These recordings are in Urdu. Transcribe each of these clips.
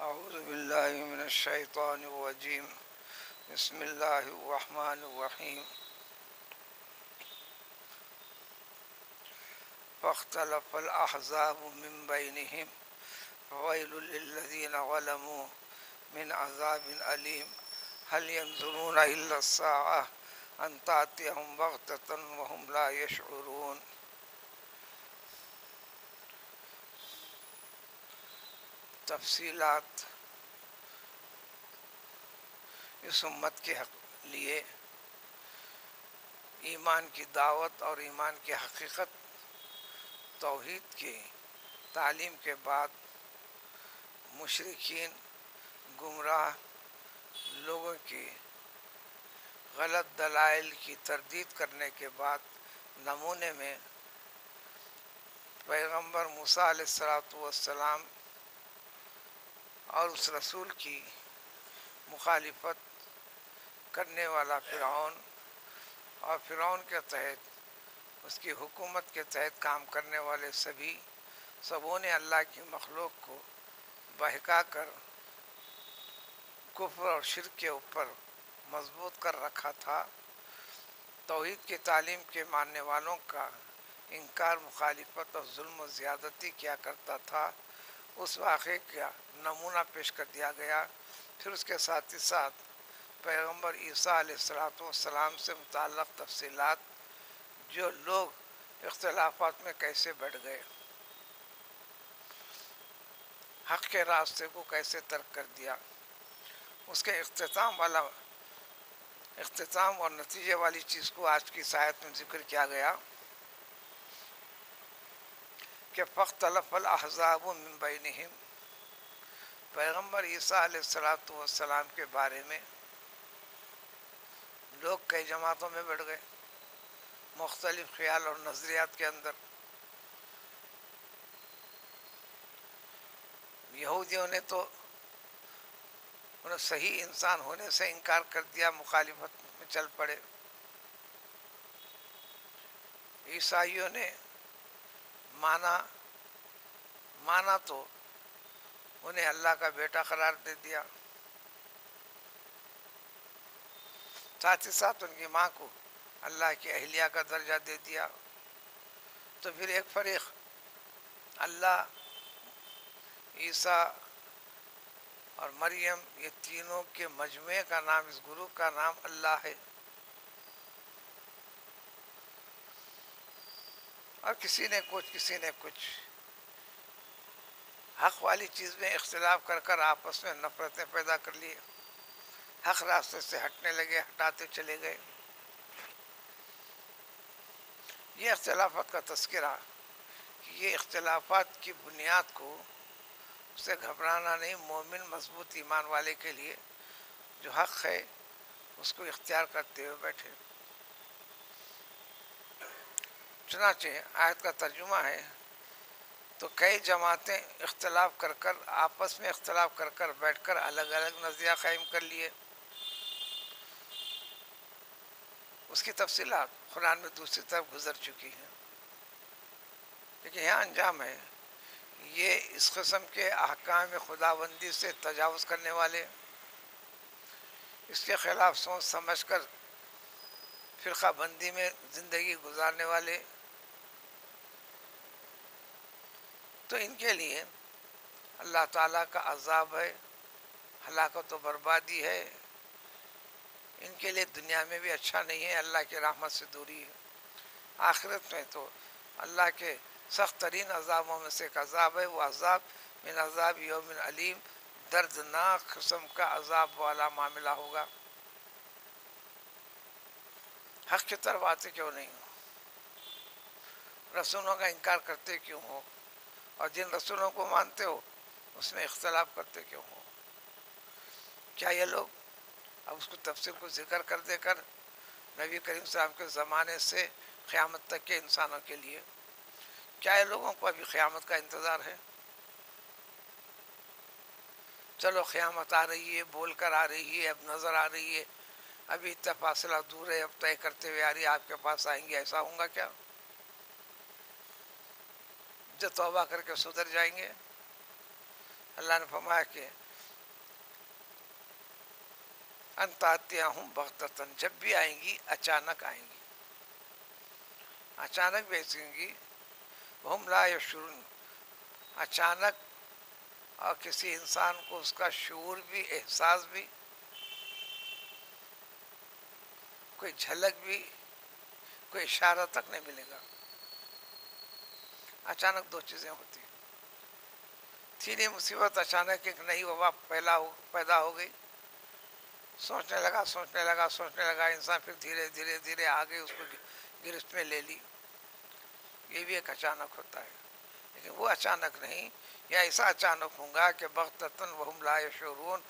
اعوذ باللہ من الشیطان الرجیم بسم اللہ الرحمن الرحیم فاختلف الاحزاب من بینہم فویل للذین ظلموا من عذاب علیم هل ينظرون الا الساعة ان تأتیہم بغتۃ وهم لا یشعرون۔ تفصیلات اس امت کے لیے ایمان کی دعوت اور ایمان کی حقیقت توحید کی تعلیم کے بعد مشرکین گمراہ لوگوں کی غلط دلائل کی تردید کرنے کے بعد نمونے میں پیغمبر موسیٰ علیہ الصلوۃ والسلام اور اس رسول کی مخالفت کرنے والا فرعون اور فرعون کے تحت اس کی حکومت کے تحت کام کرنے والے سبوں نے اللہ کی مخلوق کو بہکا کر کفر اور شرک کے اوپر مضبوط کر رکھا تھا۔ توحید کی تعلیم کے ماننے والوں کا انکار، مخالفت اور ظلم و زیادتی کیا کرتا تھا، اس واقعے کا نمونہ پیش کر دیا گیا۔ پھر اس کے ساتھ ہی ساتھ پیغمبر عیسیٰ علیہ السلام سے متعلق تفصیلات، جو لوگ اختلافات میں کیسے بڑھ گئے، حق کے راستے کو کیسے ترک کر دیا، اس کے اختتام اور نتیجے والی چیز کو آج کی اس آیت میں ذکر کیا گیا کہ فاختلف الاحزاب من بینہم، پیغمبر عیسیٰ علیہ السلام کے بارے میں لوگ کئی جماعتوں میں بڑھ گئے، مختلف خیال اور نظریات کے اندر۔ یہودیوں نے تو انہیں صحیح انسان ہونے سے انکار کر دیا، مخالفت میں چل پڑے۔ عیسائیوں نے مانا تو انہیں اللہ کا بیٹا قرار دے دیا، ساتھ ہی ساتھ ان کی ماں کو اللہ کی اہلیہ کا درجہ دے دیا۔ تو پھر ایک فریق اللہ، عیسیٰ اور مریم، یہ تینوں کے مجموعے کا نام، اس گروپ کا نام اللہ ہے، اور کسی نے کچھ حق والی چیز میں اختلاف کر کر آپس میں نفرتیں پیدا کر لی، حق راستے سے ہٹنے لگے، ہٹاتے چلے گئے۔ یہ اختلافات کا تذکرہ، یہ اختلافات کی بنیاد کو اسے گھبرانا نہیں، مومن مضبوط ایمان والے کے لیے جو حق ہے اس کو اختیار کرتے ہوئے بیٹھے۔ چنانچہ آیت کا ترجمہ ہے تو کئی جماعتیں آپس میں اختلاف کر کر بیٹھ کر الگ الگ نظریہ قائم کر لیے۔ اس کی تفصیلات قرآن میں دوسری طرف گزر چکی ہیں، لیکن یہاں انجام ہے یہ اس قسم کے احکام خداوندی سے تجاوز کرنے والے، اس کے خلاف سوچ سمجھ کر فرقہ بندی میں زندگی گزارنے والے، تو ان کے لیے اللہ تعالیٰ کا عذاب ہے، ہلاکت و بربادی ہے، ان کے لیے دنیا میں بھی اچھا نہیں ہے، اللہ کی رحمت سے دوری ہے۔ آخرت میں تو اللہ کے سخت ترین عذابوں میں سے ایک عذاب ہے، وہ عذاب من عذاب یوم علیم، دردناک قسم کا عذاب والا معاملہ ہوگا۔ حق کی طرف آتے کیوں نہیں ہو، رسولوں کا انکار کرتے کیوں ہو، اور جن رسولوں کو مانتے ہو اس میں اختلاف کرتے کیوں ہو؟ کیا یہ لوگ اب اس کو تفصیل کو ذکر کر دے کر نبی کریم صلی اللہ علیہ وسلم کے زمانے سے قیامت تک کے انسانوں کے لیے، کیا یہ لوگوں کو ابھی قیامت کا انتظار ہے؟ چلو قیامت آ رہی ہے، بول کر آ رہی ہے، اب نظر آ رہی ہے، ابھی اتنا فاصلہ دور ہے، اب طے کرتے ہوئے آ رہی ہے، آپ کے پاس آئیں گے، ایسا ہوں گا کیا جو توبہ کر کے سدھر جائیں گے؟ اللہ نے فرمایا کہ انتاتیہم بغتتن، جب بھی آئیں گی اچانک آئیں گی، اچانک بیچیں گی، ہم لا یشعرون، اچانک، اور کسی انسان کو اس کا شعور بھی، احساس بھی، کوئی جھلک بھی، کوئی اشارہ تک نہیں ملے گا. اچانک دو چیزیں ہوتی ہیں. تین مصیبت، اچانک ایک نئی وبا پیدا ہو گئی، سوچنے لگا سوچنے لگا سوچنے لگا انسان، پھر دھیرے دھیرے دھیرے آگے اس کو گرفت میں لے لی. یہ بھی ایک اچانک ہوتا ہے، لیکن وہ اچانک نہیں، یا ایسا اچانک ہوں گا کہ بغتتاً وہم لا یشعرون،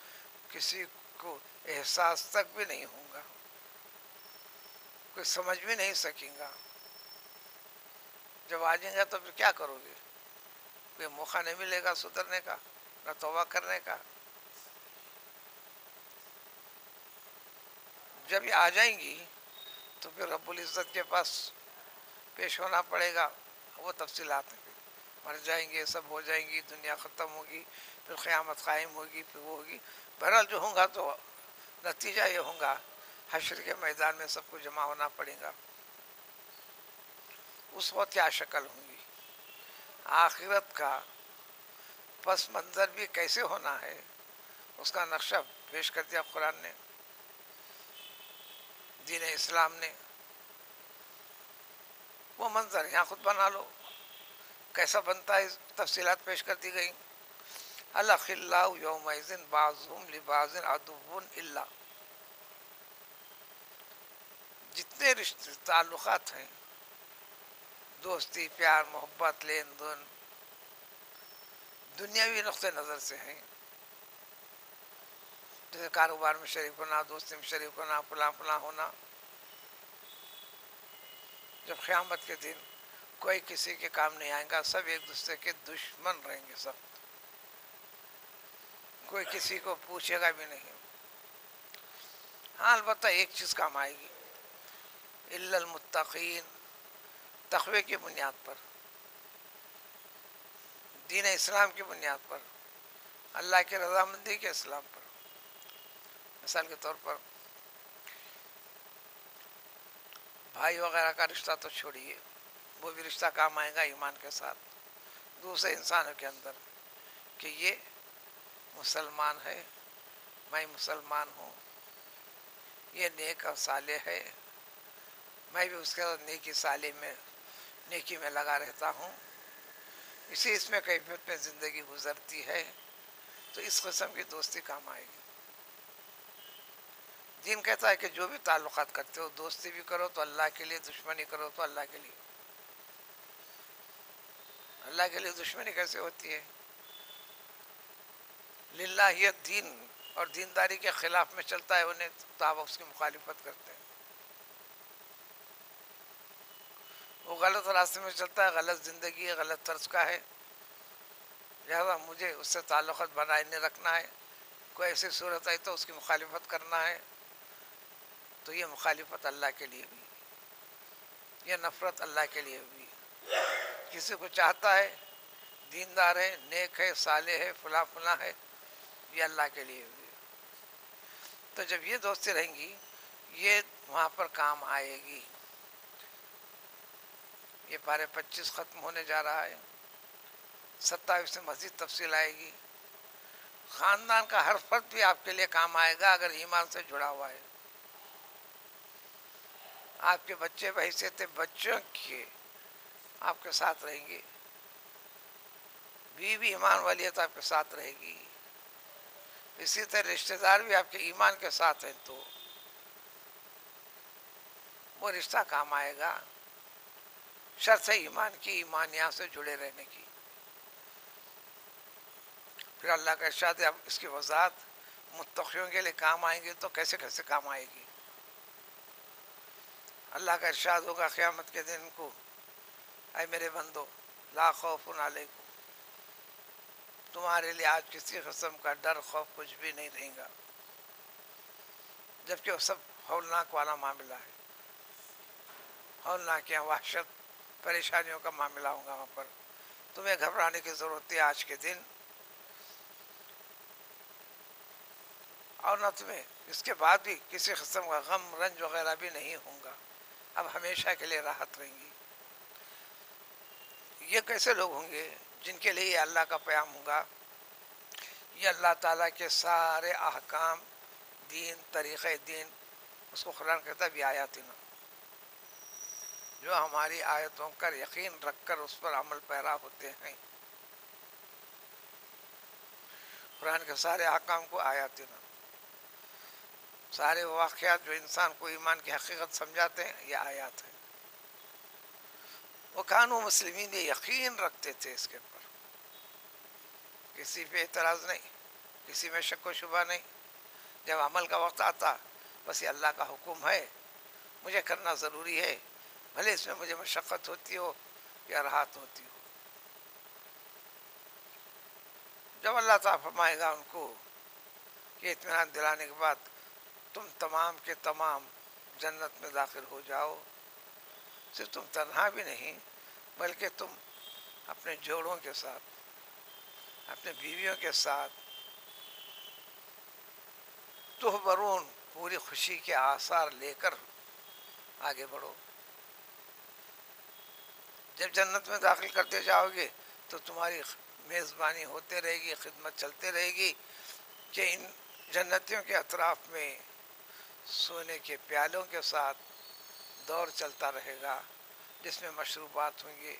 کسی کو احساس تک بھی نہیں ہوں گا، کوئی سمجھ بھی نہیں سکیں گا. جب آ جائیں گا تو پھر کیا کرو گے؟ کوئی موقع نہیں ملے گا سدھرنے کا، نہ توبہ کرنے کا. جب یہ آ جائیں گی تو پھر رب العزت کے پاس پیش ہونا پڑے گا. وہ تفصیلات ہیں، پھر مر جائیں گے، سب ہو جائیں گی، دنیا ختم ہوگی، پھر قیامت قائم ہوگی، پھر وہ ہوگی. بہرحال جو ہوں گا تو نتیجہ یہ ہوں گا، حشر کے میدان میں سب کو جمع ہونا پڑے گا. اس وقت کیا شکل ہوں گی، آخرت کا پس منظر بھی کیسے ہونا ہے، اس کا نقشہ پیش کر دیا قرآن نے، دین اسلام نے. وہ منظر یہاں خود بنا لو، کیسا بنتا ہے، تفصیلات پیش کر دی گئی. الاخلاء یومئذ بعضهم لبعض عدو الا، جتنے رشتے تعلقات ہیں، دوستی، پیار، محبت، لین دین، دنیاوی نقطۂ نظر سے ہیں، جیسے کاروبار میں شریک ہونا، دوستی میں شریک ہونا، فلاں فلاں ہونا. جب قیامت کے دن کوئی کسی کے کام نہیں آئے گا، سب ایک دوسرے کے دشمن رہیں گے، سب، کوئی کسی کو پوچھے گا بھی نہیں. ہاں البتہ ایک چیز کام آئے گی، الا المتقین، تقوی کی بنیاد پر، دین اسلام کی بنیاد پر، اللہ کی رضامندی کے اسلام پر. مثال کے طور پر بھائی وغیرہ کا رشتہ تو چھوڑیے، وہ بھی رشتہ کام آئے گا ایمان کے ساتھ دوسرے انسانوں کے اندر، کہ یہ مسلمان ہے، میں مسلمان ہوں، یہ نیک اور صالح ہے، میں بھی اس کے ساتھ نیکی میں لگا رہتا ہوں، اس میں کیفیت میں زندگی گزرتی ہے. تو اس قسم کی دوستی کام آئے گی. دین کہتا ہے کہ جو بھی تعلقات کرتے ہو، دوستی بھی کرو تو اللہ کے لیے، دشمنی کرو تو اللہ کے لیے. اللہ کے لیے دشمنی کیسے ہوتی ہے؟ للہیت دین اور دینداری کے خلاف میں چلتا ہے انہیں تو آپ اس کی مخالفت کرتے ہیں. وہ غلط راستے میں چلتا ہے، غلط زندگی ہے، غلط طرز کا ہے، لہذا مجھے اس سے تعلقات بنائے نہیں رکھنا ہے. کوئی ایسی صورت آئی تو اس کی مخالفت کرنا ہے، تو یہ مخالفت اللہ کے لیے بھی، یہ نفرت اللہ کے لیے بھی. کسی کو چاہتا ہے، دیندار ہے، نیک ہے، صالح ہے، فلاں فلاں ہے، یہ اللہ کے لیے بھی. تو جب یہ دوستی رہیں گی، یہ وہاں پر کام آئے گی. یہ پارے 25 ختم ہونے جا رہا ہے، 27 سے مزید تفصیل آئے گی. خاندان کا ہر فرد بھی آپ کے لیے کام آئے گا اگر ایمان سے جڑا ہوا ہے. آپ کے بچے بحیثیت بچوں کے آپ کے ساتھ رہیں گے، بیوی ایمان والی ہے تو آپ کے ساتھ رہے گی. اسی طرح رشتہ دار بھی آپ کے ایمان کے ساتھ ہیں تو وہ رشتہ کام آئے گا، شرط ہے ایمان کی، ایمانیات سے جڑے رہنے کی. پھر اللہ کا ارشاد ہے، اب اس کی وضاحت متقیوں کے لیے کام آئیں گے تو کیسے کیسے کام آئے گی. اللہ کا ارشاد ہوگا قیامت کے دن کو، اے میرے بندو، لا خوف علیکم، تمہارے لیے آج کسی قسم کا ڈر، خوف کچھ بھی نہیں رہے گا، جبکہ وہ سب ہولناک والا معاملہ ہے. ہولناک یا وحشت، پریشانیوں کا معاملہ ہوگا وہاں پر. تمہیں گھبرانے کی ضرورت ہے آج کے دن. اور نہ تمہیں اس کے بعد بھی کسی قسم کا غم رنج وغیرہ بھی نہیں ہوں گا، اب ہمیشہ کے لیے راحت رہیں گی۔ یہ کیسے لوگ ہوں گے جن کے لیے یہ اللہ کا پیام ہوگا؟ یہ اللہ تعالیٰ کے سارے احکام، دین، طریقۂ دین، اس کو قرآن کہتا ہے بھی آیاتنا، جو ہماری آیتوں پر یقین رکھ کر اس پر عمل پیرا ہوتے ہیں۔ قرآن کے سارے احکام کو آیاتنا، سارے واقعات جو انسان کو ایمان کی حقیقت سمجھاتے ہیں، یہ آیات ہیں۔ وہ کانو مسلمین، یہ یقین رکھتے تھے اس کے اوپر، کسی پہ اعتراض نہیں، کسی میں شک و شبہ نہیں۔ جب عمل کا وقت آتا، بس یہ اللہ کا حکم ہے، مجھے کرنا ضروری ہے، بھلے اس میں مجھے مشقت ہوتی ہو یا راحت ہوتی ہو۔ جب اللہ تعالیٰ فرمائے گا ان کو کہ اطمینان دلانے کے بعد تم تمام کے تمام جنت میں داخل ہو جاؤ، صرف تم تنہا بھی نہیں بلکہ تم اپنے جوڑوں کے ساتھ، اپنے بیویوں کے ساتھ، تحبرون، پوری خوشی کے آثار لے کر آگے بڑھو۔ جب جنت میں داخل کرتے جاؤ گے تو تمہاری میزبانی ہوتے رہے گی، خدمت چلتے رہے گی، کہ ان جنتیوں کے اطراف میں سونے کے پیالوں کے ساتھ دور چلتا رہے گا، جس میں مشروبات ہوں گے،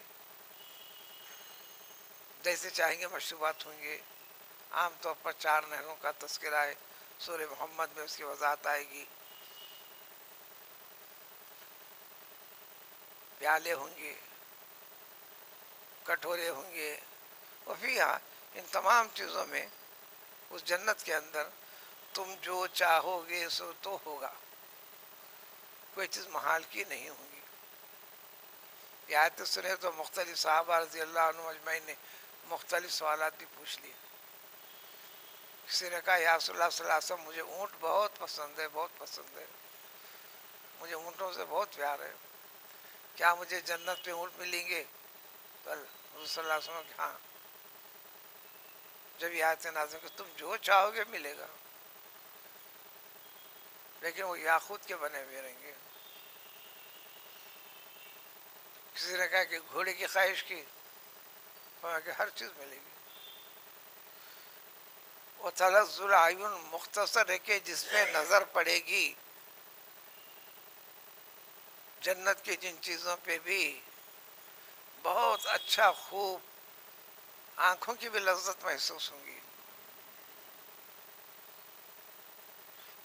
جیسے چاہیں گے مشروبات ہوں گے۔ عام طور پر 4 نہروں کا تذکرہ ہے، سورہ محمد میں اس کی وضاحت آئے گی۔ پیالے ہوں گے، کٹورے ہوں گے، اور پھر یہاں ان تمام چیزوں میں، اس جنت کے اندر تم جو چاہو گے سو تو ہوگا، کوئی چیز محال کی نہیں ہوگی۔ یہ آیت سنے تو مختلف صحابہ رضی اللہ عنہ اجمعین نے مختلف سوالات بھی پوچھ لیے۔ کسی نے کہا یا رسول اللہ صلی اللہ علیہ وسلم، مجھے اونٹ بہت پسند ہے، بہت پسند ہے، مجھے اونٹوں سے بہت پیار ہے، کیا مجھے جنت پہ اونٹ ملیں گے؟ تو حضور صلی اللہ علیہ وسلم کہ ہاں، جب یہ آیت نازل کہ تم جو چاہو گے ملے گا، لیکن وہ یاقوت کے بنے ہوئے رہیں گے۔ کسی نے کہا کہ گھوڑے کی خواہش کی، کہ ہر چیز ملے گی۔ وہ تلذ العیون، مختصر ہے کہ جس پہ نظر پڑے گی، جنت کی جن چیزوں پہ بھی بہت اچھا خوب آنکھوں کی بھی لذت محسوس ہوگی۔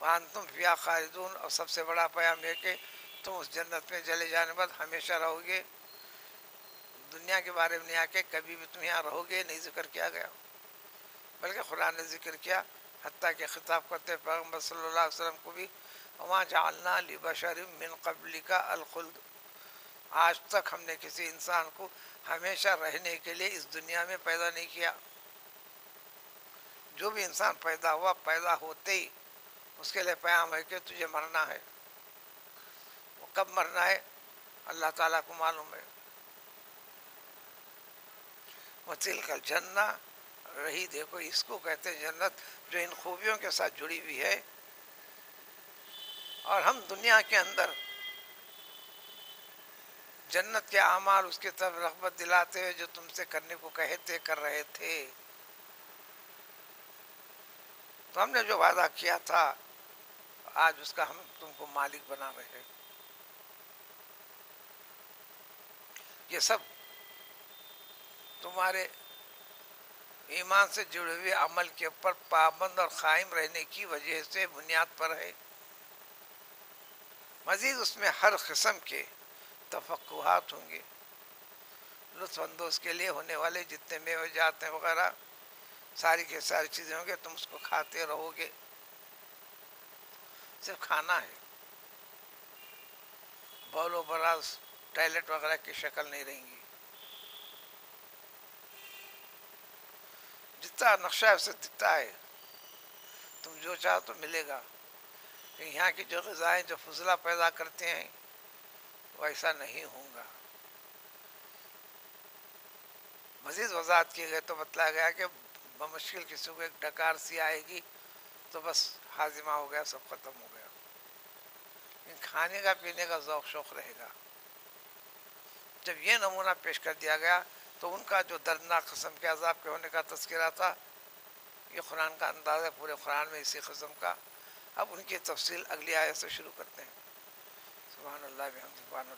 وَأَنْتُمْ فِيهَا خَالِدُونَ، اور سب سے بڑا پیام ہے کہ تم اس جنت میں چلے جانے بعد ہمیشہ رہو گے، دنیا کے بارے میں نہیں آ کے کبھی بھی تم یہاں رہو گے نہیں ذکر کیا گیا، بلکہ قرآن نے ذکر کیا، حتیٰ کہ خطاب کرتے پیغمبر صلی اللہ علیہ وسلم کو بھی، وَمَا جَعَلْنَا لِبَشَرٍ مِّن قَبْلِكَ الْخُلْدَ، آج تک ہم نے کسی انسان کو ہمیشہ رہنے کے لیے اس دنیا میں پیدا نہیں کیا۔ جو بھی انسان پیدا ہوا، پیدا ہوتے ہی اس کے لیے پیام ہے کہ تجھے مرنا ہے۔ وہ کب مرنا ہے اللہ تعالیٰ کو معلوم ہے۔ وَتِلْكَ الْجَنَّةُ، رہی دیکھو اس کو کہتے ہیں جنت جو ان خوبیوں کے ساتھ جڑی ہوئی ہے، اور ہم دنیا کے اندر جنت کے اعمال اس کی طرف رغبت دلاتے ہوئے جو تم سے کرنے کو کہتے کر رہے تھے، تو ہم نے جو وعدہ کیا تھا آج اس کا ہم تم کو مالک بنا رہے ہیں۔ یہ سب تمہارے ایمان سے جڑے ہوئے عمل کے اوپر پابند اور قائم رہنے کی وجہ سے بنیاد پر ہے۔ مزید اس میں ہر قسم کے تفقہات ہوں گے، لطف اندوز کے لیے ہونے والے جتنے میوے جات ہیں وغیرہ، ساری کی ساری چیزیں ہوں گے، تم اس کو کھاتے رہو گے، صرف کھانا ہے، بول و براز ٹوائلٹ وغیرہ کی شکل نہیں رہیں گی۔ جتنا نقشہ ہے اسے دکھتا ہے، تم جو چاہو تو ملے گا، لیکن یہاں کی جو غذائیں جو فضلہ پیدا کرتے ہیں وہ ایسا نہیں ہوں گا۔ مزید وضاحت کی گئی تو بتلایا گیا کہ بمشکل کسی کو ایک ڈکار سی آئے گی تو بس ہاضمہ ہو گیا، سب ختم ہو گیا. لیکن کھانے کا پینے کا ذوق شوق رہے گا. جب یہ نمونہ پیش کر دیا گیا تو ان کا جو دردناک قسم کے عذاب کے ہونے کا تذکرہ تھا، یہ قرآن کا انداز ہے پورے قرآن میں اسی قسم کا. اب ان کی تفصیل اگلی آیت سے شروع کرتے ہیں. سبحان اللہ بحمدہ سبحان اللہ.